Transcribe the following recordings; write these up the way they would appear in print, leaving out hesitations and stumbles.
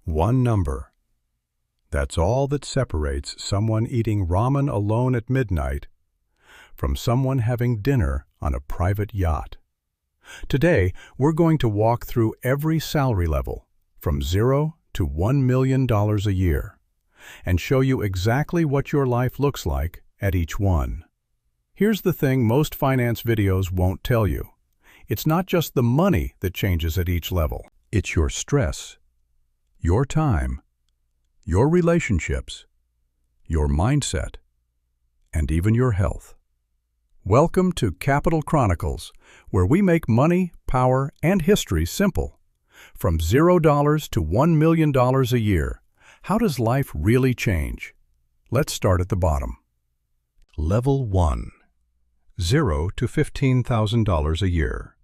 One number. That's all that separates someone eating ramen alone at midnight from someone having dinner on a private yacht. Today, we're going to walk through every salary level, from $0 to $1 million a year, and show you exactly what your life looks like at each one. Here's the thing most finance videos won't tell you. It's not just the money that changes at each level. It's your stress, your time, your relationships, your mindset, and even your health. Welcome to Capital Chronicles, where we make money, power, and history simple. From $0 to $1 million a year, how does life really change? Let's start at the bottom. Level 1. $0 to $15,000 a year.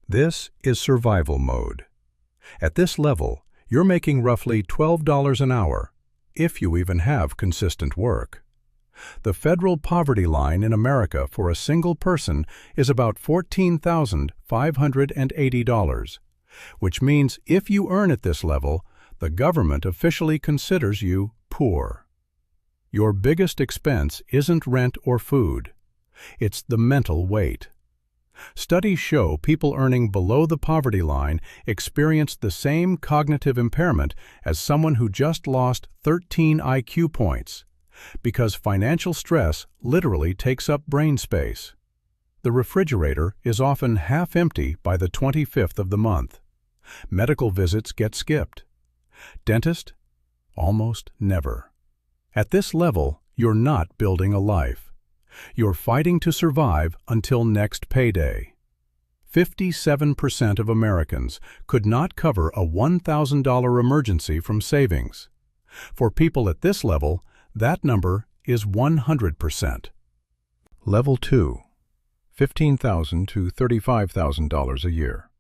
This is survival mode. At this level, you're making roughly $12 an hour, if you even have consistent work. The federal poverty line in America for a single person is about $14,580, which means if you earn at this level, the government officially considers you poor. Your biggest expense isn't rent or food. It's the mental weight. Studies show people earning below the poverty line experience the same cognitive impairment as someone who just lost 13 IQ points, because financial stress literally takes up brain space. The refrigerator is often half empty by the 25th of the month. Medical visits get skipped. Dentist? Almost never. At this level, you're not building a life. You're fighting to survive until next payday. 57% of Americans could not cover a $1,000 emergency from savings. For people at this level, that number is 100%. Level 2. $15,000 to $35,000 a year.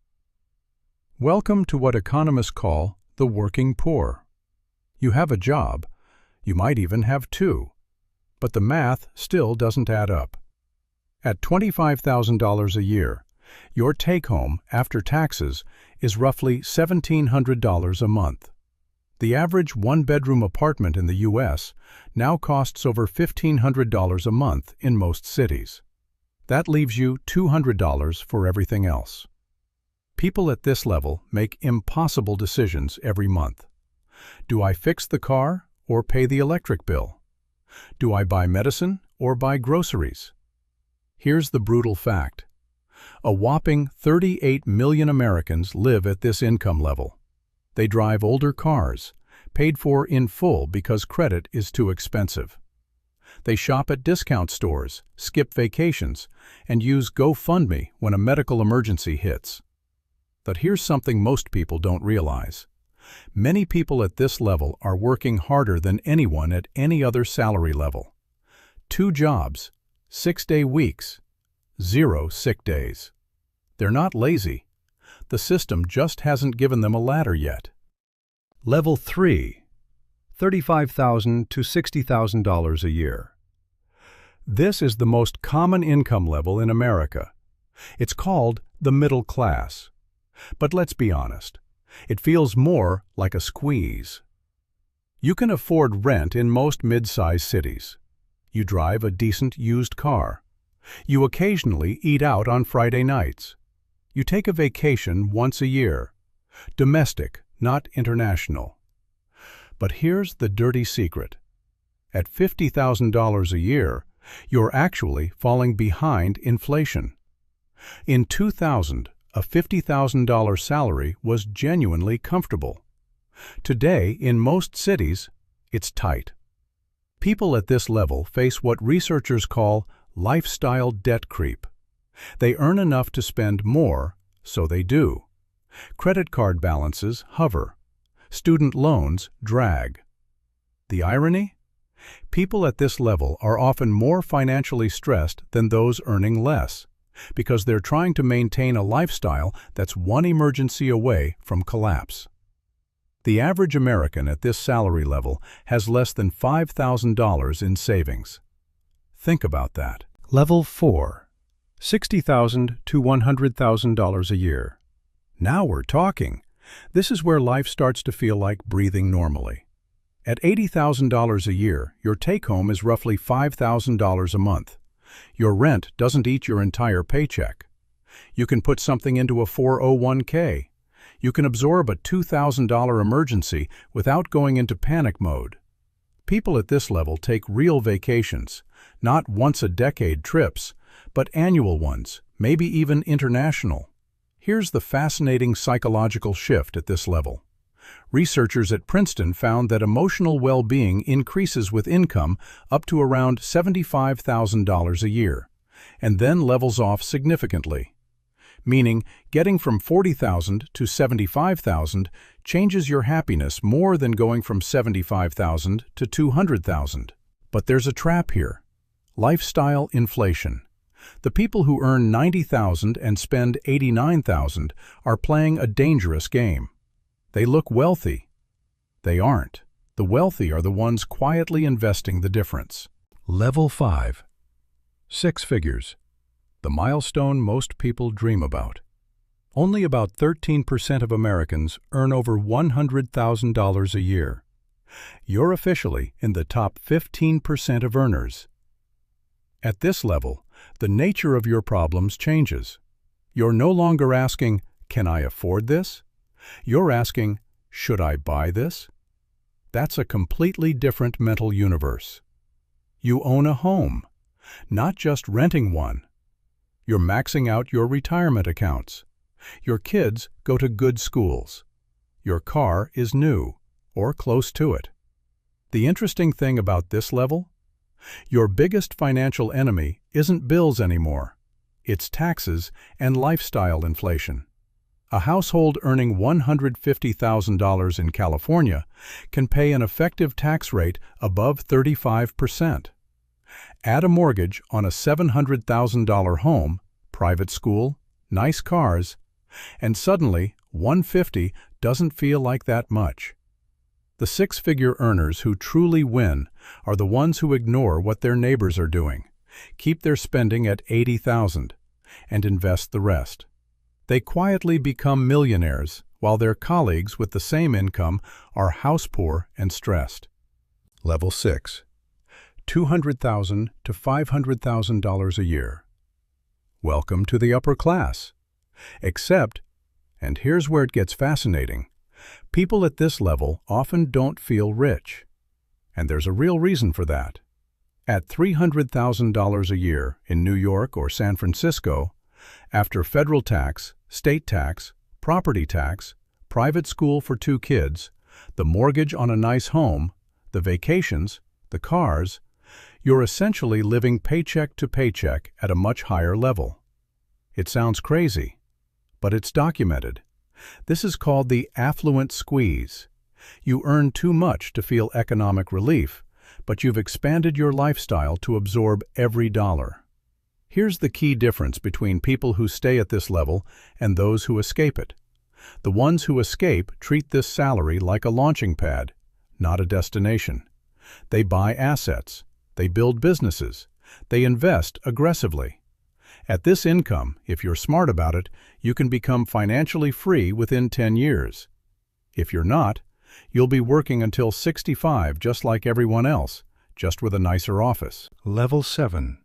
Welcome to what economists call the working poor. You have a job. You might even have two. But the math still doesn't add up. At $25,000 a year, your take-home after taxes is roughly $1,700 a month. The average one-bedroom apartment in the U.S. now costs over $1,500 a month in most cities. That leaves you $200 for everything else. People at this level make impossible decisions every month. Do I fix the car or pay the electric bill? Do I buy medicine or buy groceries? Here's the brutal fact. A whopping 38 million Americans live at this income level. They drive older cars, paid for in full because credit is too expensive. They shop at discount stores, skip vacations, and use GoFundMe when a medical emergency hits. But here's something most people don't realize. Many people at this level are working harder than anyone at any other salary level. 2 jobs, 6-day weeks, 0 sick days. They're not lazy. The system just hasn't given them a ladder yet. Level 3. $35,000 to $60,000 a year. This is the most common income level in America. It's called the middle class. But let's be honest. It feels more like a squeeze. You can afford rent in most mid-sized cities. You drive a decent used car. You occasionally eat out on Friday nights. You take a vacation once a year. Domestic, not international. But here's the dirty secret. At $50,000 a year, you're actually falling behind inflation. In 2000, a $50,000 salary was genuinely comfortable. Today, in most cities, it's tight. People at this level face what researchers call lifestyle debt creep. They earn enough to spend more, so they do. Credit card balances hover. Student loans drag. The irony? People at this level are often more financially stressed than those earning less, because they're trying to maintain a lifestyle that's one emergency away from collapse. The average American at this salary level has less than $5,000 in savings. Think about that. Level 4. $60,000 to $100,000 a year. Now we're talking. This is where life starts to feel like breathing normally. At $80,000 a year, your take-home is roughly $5,000 a month. Your rent doesn't eat your entire paycheck. You can put something into a 401k. You can absorb a $2,000 emergency without going into panic mode. People at this level take real vacations, not once-a-decade trips, but annual ones, maybe even international. Here's the fascinating psychological shift at this level. Researchers at Princeton found that emotional well-being increases with income up to around $75,000 a year, and then levels off significantly. Meaning, getting from $40,000 to $75,000 changes your happiness more than going from $75,000 to $200,000. But there's a trap here. Lifestyle inflation. The people who earn $90,000 and spend $89,000 are playing a dangerous game. They look wealthy. They aren't. The wealthy are the ones quietly investing the difference. Level 5. 6 figures. The milestone most people dream about. Only about 13% of Americans earn over $100,000 a year. You're officially in the top 15% of earners. At this level, the nature of your problems changes. You're no longer asking, "Can I afford this?" You're asking, "Should I buy this?" That's a completely different mental universe. You own a home, not just renting one. You're maxing out your retirement accounts. Your kids go to good schools. Your car is new, or close to it. The interesting thing about this level? Your biggest financial enemy isn't bills anymore. It's taxes and lifestyle inflation. A household earning $150,000 in California can pay an effective tax rate above 35%. Add a mortgage on a $700,000 home, private school, nice cars, and suddenly $150,000 doesn't feel like that much. The six-figure earners who truly win are the ones who ignore what their neighbors are doing, keep their spending at $80,000, and invest the rest. They quietly become millionaires, while their colleagues with the same income are house poor and stressed. Level 6. $200,000 to $500,000 a year. Welcome to the upper class. Except, and here's where it gets fascinating, people at this level often don't feel rich. And there's a real reason for that. At $300,000 a year in New York or San Francisco, after federal tax, state tax, property tax, private school for 2 kids, the mortgage on a nice home, the vacations, the cars, you're essentially living paycheck to paycheck at a much higher level. It sounds crazy, but it's documented. This is called the affluent squeeze. You earn too much to feel economic relief, but you've expanded your lifestyle to absorb every dollar. Here's the key difference between people who stay at this level and those who escape it. The ones who escape treat this salary like a launching pad, not a destination. They buy assets. They build businesses. They invest aggressively. At this income, if you're smart about it, you can become financially free within 10 years. If you're not, you'll be working until 65 just like everyone else, just with a nicer office. Level 7.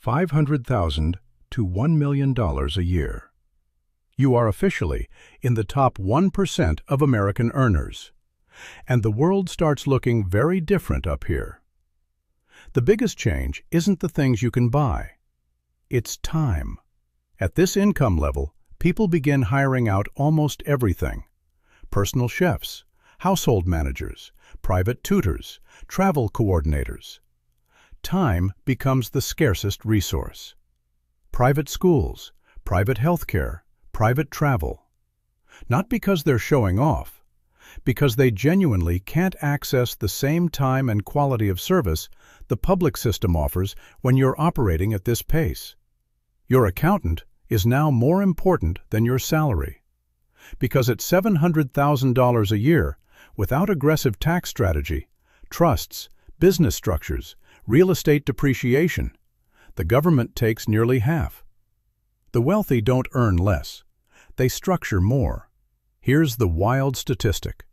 $500,000 to $1 million a year. You are officially in the top 1% of American earners. And the world starts looking very different up here. The biggest change isn't the things you can buy. It's time. At this income level, people begin hiring out almost everything. Personal chefs, household managers, private tutors, travel coordinators. Time becomes the scarcest resource. Private schools, private healthcare, private travel. Not because they're showing off, because they genuinely can't access the same time and quality of service the public system offers when you're operating at this pace. Your accountant is now more important than your salary. Because at $700,000 a year, without aggressive tax strategy, trusts, business structures, real estate depreciation, the government takes nearly half. The wealthy don't earn less. They structure more. Here's the wild statistic.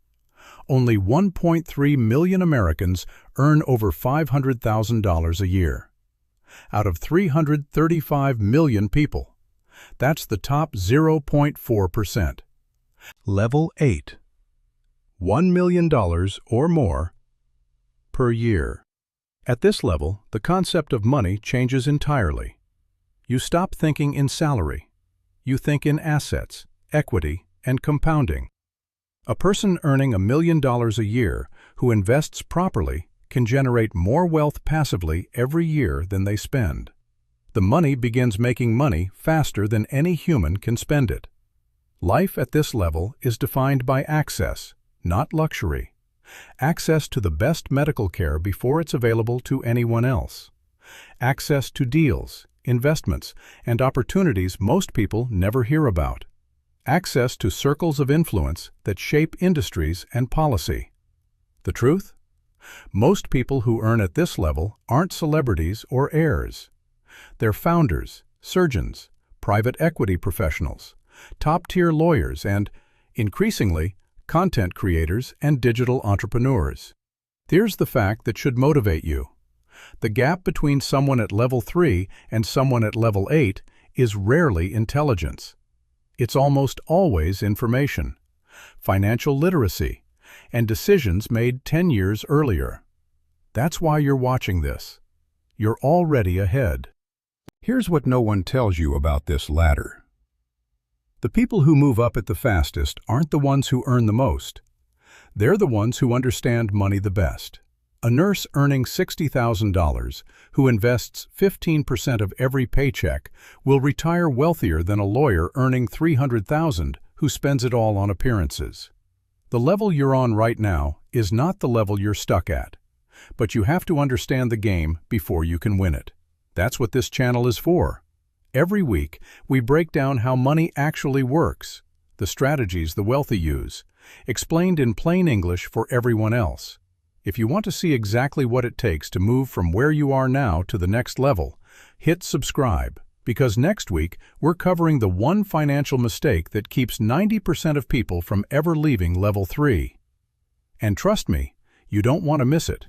Only 1.3 million Americans earn over $500,000 a year. Out of 335 million people. That's the top 0.4%. Level 8. $1 million or more per year. At this level, the concept of money changes entirely. You stop thinking in salary. You think in assets, equity, and compounding. A person earning $1 million a year who invests properly can generate more wealth passively every year than they spend. The money begins making money faster than any human can spend it. Life at this level is defined by access, not luxury. Access to the best medical care before it's available to anyone else. Access to deals, investments, and opportunities most people never hear about. Access to circles of influence that shape industries and policy. The truth? Most people who earn at this level aren't celebrities or heirs. They're founders, surgeons, private equity professionals, top-tier lawyers, and, increasingly, content creators and digital entrepreneurs. Here's the fact that should motivate you. The gap between someone at level 3 and someone at level 8 is rarely intelligence. It's almost always information, financial literacy, and decisions made 10 years earlier. That's why you're watching this. You're already ahead. Here's what no one tells you about this ladder. The people who move up at the fastest aren't the ones who earn the most. They're the ones who understand money the best. A nurse earning $60,000, who invests 15% of every paycheck, will retire wealthier than a lawyer earning $300,000, who spends it all on appearances. The level you're on right now is not the level you're stuck at, but you have to understand the game before you can win it. That's what this channel is for. Every week, we break down how money actually works, the strategies the wealthy use, explained in plain English for everyone else. If you want to see exactly what it takes to move from where you are now to the next level, hit subscribe, because next week we're covering the one financial mistake that keeps 90% of people from ever leaving level 3. And trust me, you don't want to miss it.